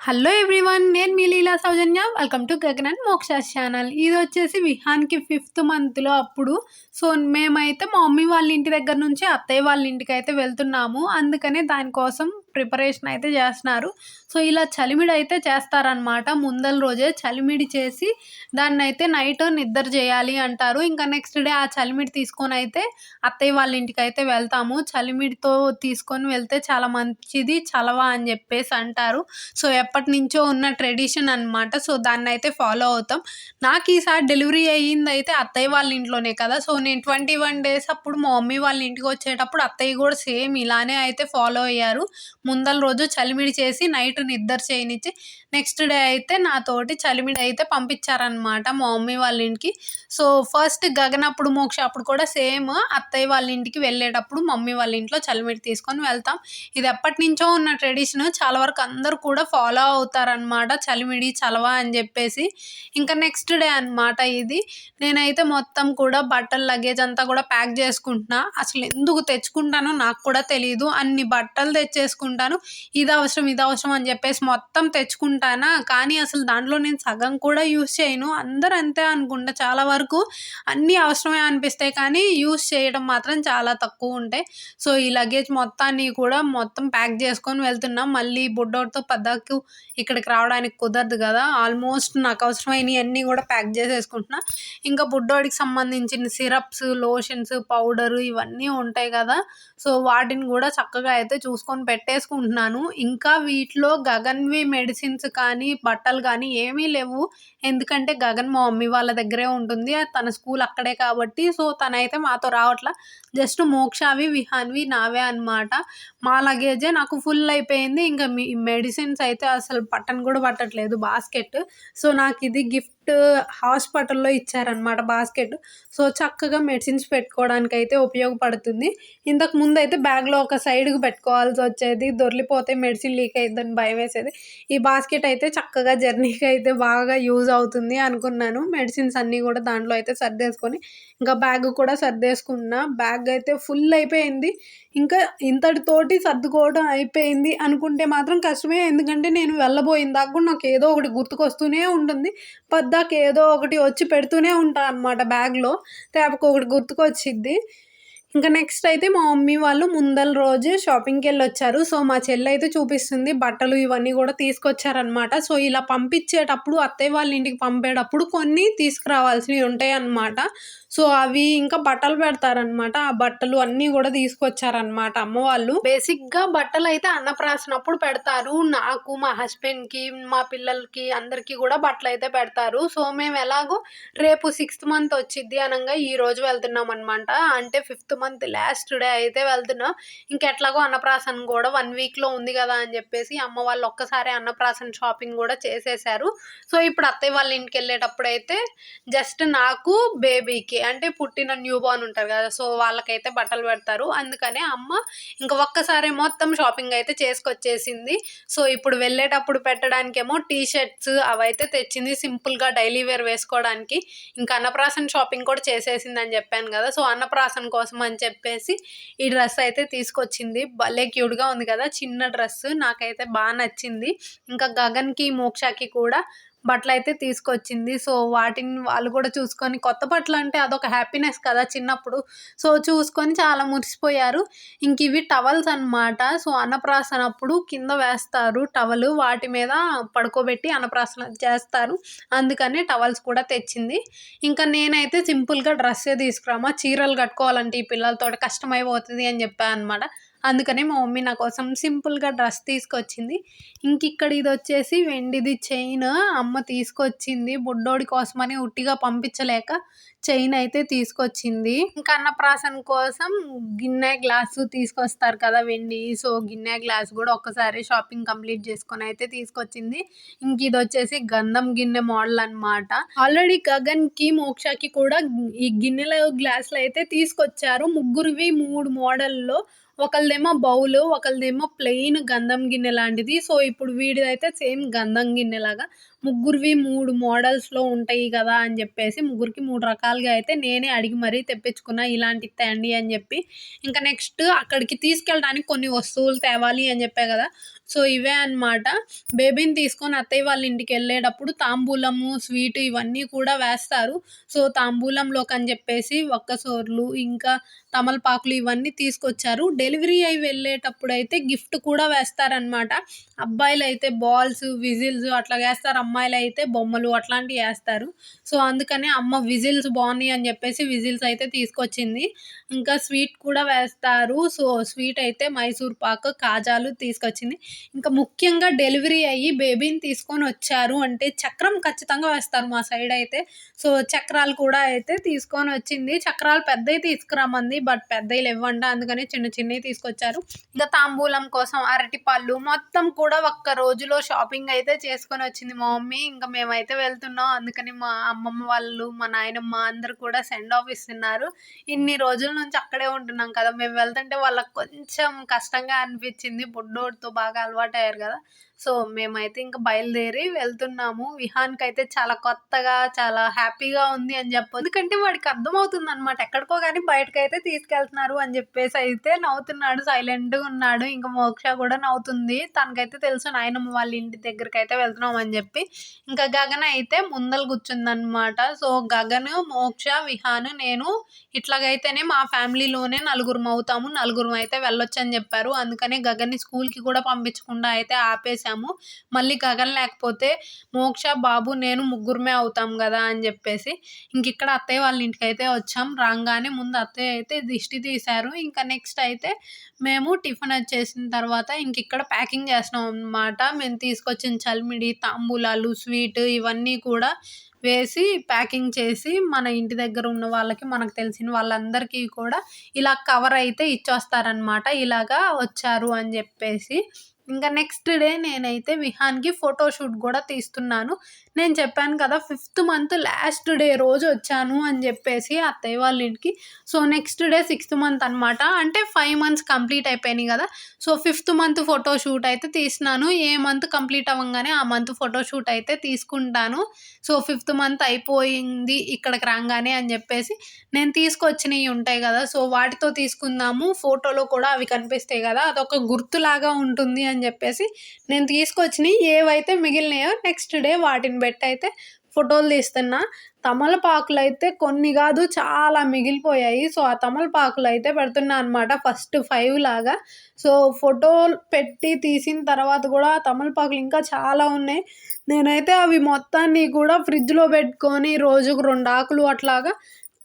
Hello everyone, నేను మీ Leela Soujanya. Welcome to Gagan and Moksha's channel. ఇది వచ్చేసి విహాన్కి 5th మంత్లో అప్పుడు. సో మేమైతే మా మమ్మీ వాళ్ళ ఇంటి దగ్గర నుంచి అత్తయ్య వాళ్ళ ఇంటికి అయితే వెళ్తున్నాము. అందుకనే దానికోసం ప్రిపరేషన్ అయితే చేస్తున్నారు. సో ఇలా చలిమిడి అయితే చేస్తారనమాట. ముందల రోజే చలిమిడి చేసి దాన్ని అయితే నైట్ నిద్ర చేయాలి అంటారు. ఇంకా నెక్స్ట్ డే ఆ చలిమిడి తీసుకొని అయితే అత్తయ్య వాళ్ళ ఇంటికి అయితే వెళ్తాము. చలిమిడితో తీసుకొని వెళ్తే చాలా మంచిది, చలవ అని చెప్పేసి అంటారు. సో ఎప్పటినుంచో ఉన్న ట్రెడిషన్ అనమాట. సో దాన్నైతే ఫాలో అవుతాం. నాకు ఈసారి డెలివరీ అయ్యిందయితే అత్తయ్య వాళ్ళ ఇంట్లోనే కదా. సో నేను 21 డేస్ అప్పుడు మా మమ్మీ వాళ్ళ ఇంటికి వచ్చేటప్పుడు అత్తయ్య కూడా సేమ్ ఇలానే అయితే ఫాలో అయ్యారు. ముందల రోజు చలిమిడి చేసి నైట్ నిద్ర చేయనిచ్చి నెక్స్ట్ డే అయితే నాతోటి చలిమిడి అయితే పంపించారనమాట మా మమ్మీ వాళ్ళ ఇంటికి. సో ఫస్ట్ గగన్ అప్పుడు మోక్ష అప్పుడు కూడా సేమ్ అత్తయ్య వాళ్ళ ఇంటికి వెళ్ళేటప్పుడు మమ్మీ వాళ్ళ ఇంట్లో చలిమిడి తీసుకొని వెళ్తాం. ఇది ఎప్పటి నుంచో ఉన్న ట్రెడిషన్. చాలా వరకు అందరూ కూడా ఫాలో అవుతారనమాట, చలిమిడి చలవ అని చెప్పేసి. ఇంకా నెక్స్ట్ డే అనమాట ఇది. నేనైతే మొత్తం కూడా బట్టలు లగేజ్ అంతా కూడా ప్యాక్ చేసుకుంటున్నా. అసలు ఎందుకు తెచ్చుకుంటానో నాకు కూడా తెలియదు. అన్ని బట్టలు తెచ్చేసుకుంటాను. ఇది అవసరం అని చెప్పేసి మొత్తం తెచ్చుకుంటానా, కానీ అసలు దాంట్లో నేను సగం కూడా యూస్ చేయను. అందరూ అంతే అనుకుంటా. చాలా వరకు అన్నీ అవసరమే అనిపిస్తాయి, కానీ యూస్ చేయడం మాత్రం చాలా తక్కువ ఉంటాయి. సో ఈ లగేజ్ మొత్తాన్ని కూడా మొత్తం ప్యాక్ చేసుకొని వెళ్తున్నాం. మళ్ళీ బుడ్డోడితో పద్దాకు ఇక్కడికి రావడానికి కుదరదు కదా. ఆల్మోస్ట్ నాకు అవసరమైనవి అన్నీ కూడా ప్యాక్ చేసేసుకుంటున్నా. ఇంకా బుడ్డోడికి సంబంధించిన సిరప్స్, లోషన్స్, పౌడరు ఇవన్నీ ఉంటాయి కదా. సో వాటిని కూడా చక్కగా అయితే చూసుకొని పెట్టేసుకుంటున్నాను. ఇంకా వీటిలో గగన్వి మెడిసిన్స్ కానీ బట్టలు కానీ ఏమీ లేవు. ఎందుకంటే గగన్ మా మమ్మీ వాళ్ళ దగ్గరే ఉంటుంది. తన స్కూల్ అక్కడే కాబట్టి సో తనైతే మాతో రావట్లా. జస్ట్ మోక్షావి, విహాన్వి నావే అనమాట. మా లగేజే నాకు ఫుల్ అయిపోయింది. ఇంకా మెడిసిన్స్ అయితే అసలు పట్టను కూడా పట్టట్లేదు బాస్కెట్. సో నాకు ఇది గిఫ్ట్ హాస్పిటల్లో ఇచ్చారనమాట బాస్కెట్. సో చక్కగా మెడిసిన్స్ పెట్టుకోవడానికి అయితే ఉపయోగపడుతుంది. ఇంతకు ముందు అయితే బ్యాగ్లో ఒక సైడ్కి పెట్టుకోవాల్సి వచ్చేది, దొర్లిపోతే మెడిసిన్ లీక్ అయిద్దని భయం వేసేది. ఈ బాస్కెట్ అయితే చక్కగా జర్నీకి అయితే బాగా యూజ్ అవుతుంది అనుకున్నాను. మెడిసిన్స్ అన్నీ కూడా దాంట్లో అయితే సర్దేసుకొని ఇంకా బ్యాగ్ కూడా సర్దేసుకున్నా. బ్యాగ్ అయితే ఫుల్ అయిపోయింది. ఇంకా ఇంతటితోటి సర్దుకోవడం అయిపోయింది అనుకుంటే మాత్రం కష్టమే. ఎందుకంటే నేను వెళ్ళబోయిన దాకా కూడా నాకు ఏదో ఒకటి గుర్తుకొస్తూనే ఉంటుంది. పద్దాక ఏదో ఒకటి వచ్చి పెడుతూనే ఉంటాను అనమాట బ్యాగ్లో. తేపకు ఒకటి గుర్తుకొచ్చిద్ది. ఇంకా నెక్స్ట్ అయితే మా మమ్మీ వాళ్ళు ముందల రోజే షాపింగ్కి వెళ్ళొచ్చారు. సో మా చెల్లి అయితే చూపిస్తుంది బట్టలు ఇవన్నీ కూడా తీసుకొచ్చారనమాట. సో ఇలా పంపించేటప్పుడు అత్తయ్య వాళ్ళ ఇంటికి పంపేటప్పుడు కొన్ని తీసుకురావాల్సినవి ఉంటాయి అన్నమాట. సో అవి ఇంకా బట్టలు పెడతారనమాట. ఆ బట్టలు అన్నీ కూడా తీసుకొచ్చారనమాట అమ్మ వాళ్ళు. బేసిక్గా బట్టలు అయితే అన్నప్రాసనప్పుడు పెడతారు. నాకు, మా హస్బెండ్కి, మా పిల్లలకి అందరికీ కూడా బట్టలు అయితే పెడతారు. సో మేము ఎలాగో రేపు 6th మంత్ వచ్చిద్ది అనగా ఈ రోజు వెళ్తున్నాం అనమాట. అంటే 5th మంత్ లాస్ట్ డే అయితే వెళ్తున్నాం. ఇంకెట్లాగో అన్నప్రాసన కూడా 1 వీక్లో ఉంది కదా అని చెప్పేసి అమ్మ వాళ్ళు ఒక్కసారి అన్నప్రాసన షాపింగ్ కూడా చేసేసారు. సో ఇప్పుడు అత్తయ్య వాళ్ళ ఇంటికి వెళ్ళేటప్పుడు అయితే జస్ట్ నాకు, బేబీకి అంటే పుట్టిన న్యూ బార్న్ ఉంటారు కదా, సో వాళ్ళకైతే బట్టలు పెడతారు. అందుకనే అమ్మ ఇంకా ఒక్కసారి మొత్తం షాపింగ్ అయితే చేసుకొచ్చేసింది. సో ఇప్పుడు వెళ్ళేటప్పుడు పెట్టడానికేమో టీ షర్ట్స్ అవైతే తెచ్చింది, సింపుల్గా డైలీ వేర్ వేసుకోవడానికి. ఇంకా అన్నప్రాసన షాపింగ్ కూడా చేసేసింది అని చెప్పాను కదా. సో అన్నప్రాసన కోసం అని చెప్పేసి ఈ డ్రెస్ అయితే తీసుకొచ్చింది. భలే క్యూట్గా ఉంది కదా, చిన్న డ్రెస్. నాకైతే బాగా నచ్చింది. ఇంకా గగన్కి, మోక్షకి కూడా బట్టలు అయితే తీసుకొచ్చింది. సో వాటిని వాళ్ళు కూడా చూసుకొని, కొత్త బట్టలు అంటే అదొక హ్యాపీనెస్ కదా చిన్నప్పుడు. సో చూసుకొని చాలా మురిసిపోయారు. ఇంక ఇవి టవల్స్ అనమాట. సో అన్నప్రాసన అప్పుడు కింద వేస్తారు టవలు, వాటి మీద పడుకోబెట్టి అన్నప్రాసన చేస్తారు. అందుకని టవల్స్ కూడా తెచ్చింది. ఇంకా నేనైతే సింపుల్గా డ్రెస్సే తీసుకురామా, చీరలు కట్టుకోవాలంటే ఈ పిల్లలతో కష్టమైపోతుంది అని చెప్పాను అనమాట. అందుకనే మా మమ్మీ నా కోసం సింపుల్గా డ్రెస్ తీసుకొచ్చింది. ఇంక ఇక్కడ ఇది వచ్చేసి వెండిది చైన్ అమ్మ తీసుకొచ్చింది. బుడ్డోడి కోసమని ఉట్టిగా పంపించలేక చైన్ అయితే తీసుకొచ్చింది. ఇంకా అన్నప్రాసన కోసం గిన్నె, గ్లాసు తీసుకొస్తారు కదా వెండి. సో గిన్నె, గ్లాస్ కూడా ఒక్కసారి షాపింగ్ కంప్లీట్ చేసుకొని అయితే తీసుకొచ్చింది. ఇంక ఇది వచ్చేసి గంధం గిన్నె మోడల్ అనమాట. ఆల్రెడీ గగన్కి, మోక్షకి కూడా ఈ గిన్నెల గ్లాసులు అయితే తీసుకొచ్చారు. ముగ్గురివి 3 మోడల్లో. ఒకళ్ళదేమో బౌలు, ఒకళ్ళదేమో ప్లెయిన్ గంధం గిన్నె లాంటిది. సో ఇప్పుడు వీడిదైతే సేమ్ గంధం గిన్నెలాగా ముగ్గురివి 3 మోడల్స్లో ఉంటాయి కదా అని చెప్పేసి ముగ్గురికి 3 రకాలుగా అయితే నేనే అడిగి మరీ తెప్పించుకున్నా, ఇలాంటివి తేండి అని చెప్పి. ఇంకా నెక్స్ట్ అక్కడికి తీసుకెళ్ళడానికి కొన్ని వస్తువులు తేవాలి అని చెప్పా కదా. సో ఇవే అన్నమాట. బేబీని తీసుకొని అత్తయ్య వాళ్ళ ఇంటికెళ్ళేటప్పుడు తాంబూలము, స్వీటు ఇవన్నీ కూడా వేస్తారు. సో తాంబూలంలోకని చెప్పేసి ఒక్కసోర్లు, ఇంకా తమలపాకులు ఇవన్నీ తీసుకొచ్చారు. డెలివరీ అయ్యి వెళ్ళేటప్పుడైతే గిఫ్ట్ కూడా వేస్తారనమాట. అబ్బాయిలైతే బాల్స్, విజిల్స్ అట్లాగేస్తారు. అమ్మాయిలైతే బొమ్మలు అట్లాంటియి ఏస్తారు. సో అందుకనే అమ్మ విజిల్స్ బావున్నాయి అని చెప్పేసి విజిల్స్ అయితే తీసుకొచ్చింది. ఇంకా స్వీట్ కూడా వేస్తారు. సో స్వీట్ అయితే మైసూర్ పాకు, కాజాలు తీసుకొచ్చింది. ఇంకా ముఖ్యంగా డెలివరీ అయ్యి బేబీని తీసుకొనొచ్చారు అంటే చక్రం ఖచ్చితంగా వేస్తారు మా సైడయితే. సో చక్రాలు కూడా అయితే తీసుకొనొచ్చింది. చక్రాలు పెద్దయి తీసుకురమ్మంది. బట్ పెద్దయి లెవ్వంట. అందుకని చిన్న చిన్నయి తీసుకొచ్చారు. ఇంకా తాంబూలం కోసం అరటిపళ్ళు మొత్తం కూడా ఒక్క రోజులో షాపింగ్ అయితే చేసుకొనొచ్చింది మా మమ్మీ. ఇంక మేమైతే వెళ్తున్నాం. అందుకని మా అమ్మమ్మ వాళ్ళు, మా నాయనమ్మ అందరూ కూడా సెండ్ ఆఫ్ ఇస్తున్నారు. ఇన్ని రోజుల నుంచి అక్కడే ఉంటున్నాం కదా! మేము వెళ్తుంటే వాళ్ళకి కొంచెం కష్టంగా అనిపిచ్చింది. బుడ్డోడితో బాగా అలవాటయ్యారు కదా! సో మేమైతే ఇంక బయలుదేరి వెళ్తున్నాము. విహాన్‌కైతే చాలా కొత్తగా, చాలా హ్యాపీగా ఉంది అని చెప్పొచ్చు. ఎందుకంటే వాడికి అర్థమవుతుందనమాట. ఎక్కడికో గాని బయటకైతే తీసుకెళ్తున్నారు అని చెప్పేసయితే నవ్వుతున్నాడు. సైలెంట్‌గా ఉన్నాడు. ఇంక మోక్ష కూడా నవ్వుతుంది. తనకైతే తెలుసు నాయనమ్మ వాళ్ళ ఇంటి దగ్గరికైతే వెళ్తున్నాం అని చెప్పి. ఇంకా గగన్ అయితే ముందల కూర్చుందనమాట. సో గగన్, మోక్ష, విహాన్, నేను ఇట్లాగైతేనే మా ఫ్యామిలీలోనే నలుగురమవుతాము. నలుగురమైతే వెళ్ళొచ్చని చెప్పారు. అందుకనే గగన్‌ని స్కూల్‌కి కూడా పంపించకుండా అయితే ఆపేసాము. మళ్ళీ గగన్ లేకపోతే మోక్ష, బాబు, నేను ముగ్గురమే అవుతాం గదా అని జెప్పేసి. ఇంకిక్కడ అత్తయ్య వాళ్ళ ఇంటికైతే వచ్చాం. రాంగానే ముందు అత్తయ్య అయితే దిష్టి తీశారు. ఇంకా నెక్స్ట్ అయితే మేము టిఫినొచ్చేసిన తర్వాత ఇంకిక్కడ ప్యాకింగ్ చేస్తున్నాం అనమాట. మేము తీసుకొచ్చిన చలిమిడి, తాంబూలాలు, స్వీట్ ఇవన్నీ కూడా వేసి ప్యాకింగ్ చేసి మన ఇంటి దగ్గర ఉన్న వాళ్ళకి, మనకు తెలిసిన వాళ్ళందరికీ కూడా ఇలా కవర్ అయితే ఇచ్చొస్తారనమాట. ఇలాగా వచ్చారు అని జెప్పేసి. ఇంకా నెక్స్ట్ డే నేనైతే విహాన్‌కి ఫోటోషూట్ గూడా తీస్తున్నాను. నేను చెప్పాను కదా! ఫిఫ్త్ మంత్ లాస్ట్ డే రోజు వచ్చాను అని జెప్పేసి అత్తయ్య వాళ్ళ ఇంటికి. So next day sixth month అనమాట. అంటే 5 మంత్స్ కంప్లీట్ అయిపోయినాయి గదా! సో ఫిఫ్త్ మంత్ ఫోటోషూట్ అయితే తీస్తున్నాను. ఏ మంత్ కంప్లీట్ అవ్వంగానే ఆ మంత్ ఫోటోషూట్ అయితే తీసుకుంటాను. సో ఫిఫ్త్ మంత్ అయిపోయింది ఇక్కడికి రాంగానే అని జెప్పేసి నేను తీసుకొచ్చినయి ఉంటాయి గదా! సో వాటితో తీసుకుందాము. ఫోటోలో కూడా అవి కనిపిస్తాయి గదా! అదొక గుర్తులాగా ఉంటుంది అని జెప్పేసి నేను తీసుకొచ్చినయి ఏవైతే మిగిలినాయో నెక్స్ట్ డే వాటిని బెట్టయితే ఫోటోలు తీస్తున్నా. తమలపాకులైతే కొన్ని గాదు చాలా మిగిలిపోయాయి. సో ఆ తమలపాకులైతే పెడుతున్నా అనమాట. ఫస్ట్ 5 లాగా. సో ఫోటోలు పెట్టి తీసిన తర్వాత గూడా తమలపాకులు ఇంకా చాలా ఉన్నాయి. నేనైతే అవి మొత్తాన్ని కూడా ఫ్రిడ్జ్‌లో బెట్టుకొని రోజుకు 2 ఆకులు అట్లాగా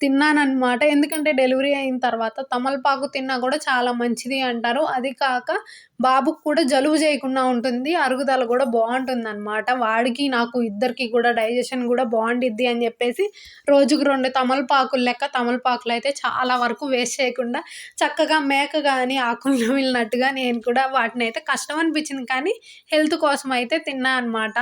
తిన్నాననమాట. ఎందుకంటే డెలివరీ అయిన తర్వాత తమలపాకు తిన్నా గూడా చాలా మంచిది అంటారు. అది కాక బాబుకి కూడా జలుబు చేయకుండా ఉంటుంది. అరుగుదల గూడా బావుంటుందనమాట. వాడికి, నాకు ఇద్దరికీ కూడా డైజెషన్ గూడా బావుండిద్ది అని జెప్పేసి రోజుకు 2 తమలపాకులు లెక్క తమలపాకులైతే చాలా వరకు వేస్ట్ చేయకుండా చక్కగా మేక గాని ఆకులు నమిలినట్టుగా నేను కూడా వాటినైతే కష్టం అనిపించింది కానీ హెల్త్ కోసం అయితే తిన్నా అనమాట.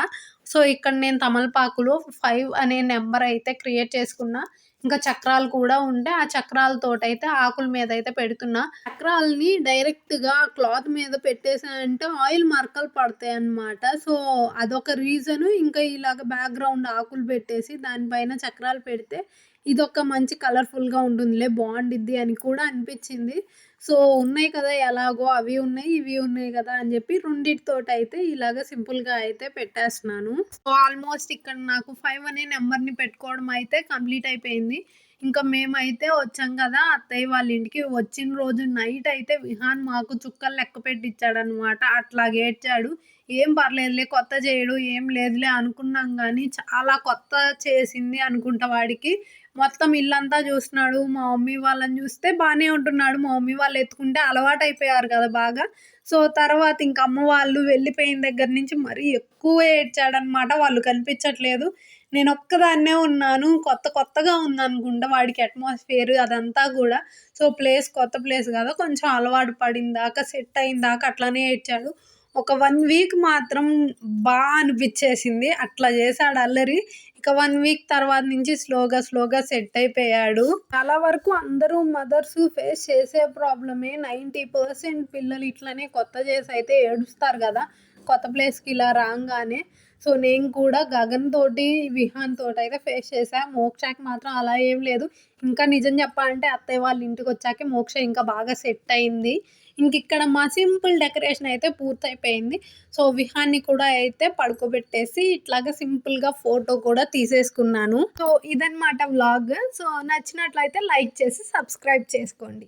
సో ఇక్కడ నేను తమలపాకులో 5 అనే నంబర్ అయితే క్రియేట్ చేసుకున్నా. ఇంకా చక్రాలు కూడా ఉంటే ఆ చక్రాలతోటైతే ఆకుల మీదైతే పెడుతున్నా. చక్రాల్ని డైరెక్ట్‌గా క్లాత్ మీద పెట్టేసానంటే ఆయిల్ మరకలు పడతాయన్నమాట. సో అదొక రీజను. ఇంకా ఇలాగ బ్యాక్‌గ్రౌండ్ ఆకులు పెట్టేసి దానిపైన చక్రాలు పెడితే ఇదొక మంచి కలర్‌ఫుల్‌గా ఉంటుందిలే బావుండిద్ది అని కూడా అనిపిచ్చింది. సో ఉన్నాయి కదా! ఎలాగో అవి ఉన్నాయి, ఇవి ఉన్నాయి గదా! అని జెప్పి రెండిటితోటైతే ఇలాగ సింపుల్‌గా అయితే పెట్టేస్తున్నాను. సో ఆల్మోస్ట్ ఇక్కడ నాకు 5 అనే నంబర్‌ని పెట్టుకోవడం అయితే కంప్లీట్ అయిపోయింది. ఇంకా మేమైతే వచ్చాం కదా! అత్తయ్య వాళ్ళ ఇంటికి. వచ్చిన రోజు నైట్ అయితే విహాన్ మాకు చుక్కలు లెక్క పెట్టిచ్చాడనమాట. అట్లాగ ఏడ్చాడు. ఏం పర్లేదులే కొత్త జేయడు ఏం లేదులే అనుకున్నాం గానీ, చాలా కొత్త చేసింది అనుకుంటా వాడికి. మొత్తం ఇల్లంతా జూస్తున్నాడు. మా మమ్మీ వాళ్ళని జూస్తే బానే ఉంటున్నాడు. మా మమ్మీ వాళ్ళు ఎత్తుకుంటే అలవాటయిపోయారు గదా బాగా. సో తర్వాత ఇంక అమ్మ వాళ్ళు వెళ్ళిపోయిన దగ్గర నుంచి మరీ ఎక్కువ ఏడ్చాడనమాట. వాళ్ళు కనిపించట్లేదు. నేనొక్కదాన్నే ఉన్నాను. కొత్తగా ఉందనుకుంటా వాడికి అట్మాస్ఫియర్ అదంతా గూడా. సో ప్లేస్ కొత్త ప్లేస్ గదా! కొంచెం అలవాటు పడిందాకా, సెట్ అయిందాకా అట్లనే ఏడ్చాడు. ఒక 1 వీక్ మాత్రం అనిపిచ్చేసింది. అట్లా జేశాడు అల్లరి. ఇక 1 వీక్ తర్వాత నుంచి స్లోగా సెట్ అయిపోయాడు. చాలా వరకు అందరూ మదర్స్ ఫేస్ చేసే ప్రాబ్లమే. 90% పిల్లలు ఇట్లనే కొత్త చేసి అయితే ఏడుస్తారు గదా! కొత్త ప్లేస్‌కి ఇలా రాంగానే. సో నేను కూడా గగన్ తోటి, విహాన్ తోటయితే ఫేస్ చేశా. మోక్షకి మాత్రం అలా ఏం లేదు. ఇంకా నిజం చెప్పాలంటే అత్తయ్య వాళ్ళ ఇంటికొచ్చాకే మోక్ష ఇంకా బాగా సెట్ అయింది. ఇంక ఇక్కడ మా సింపుల్ డెకరేషన్ అయితే పూర్తయిపోయింది. సో విహాన్ని కూడా అయితే పడుకోబెట్టేసి ఇట్లాగా సింపుల్గా ఫోటో కూడా తీసేసుకున్నాను. సో ఇదన్నమాట వ్లాగ్. సో నచ్చినట్లయితే లైక్ చేసి సబ్స్క్రైబ్ చేసుకోండి.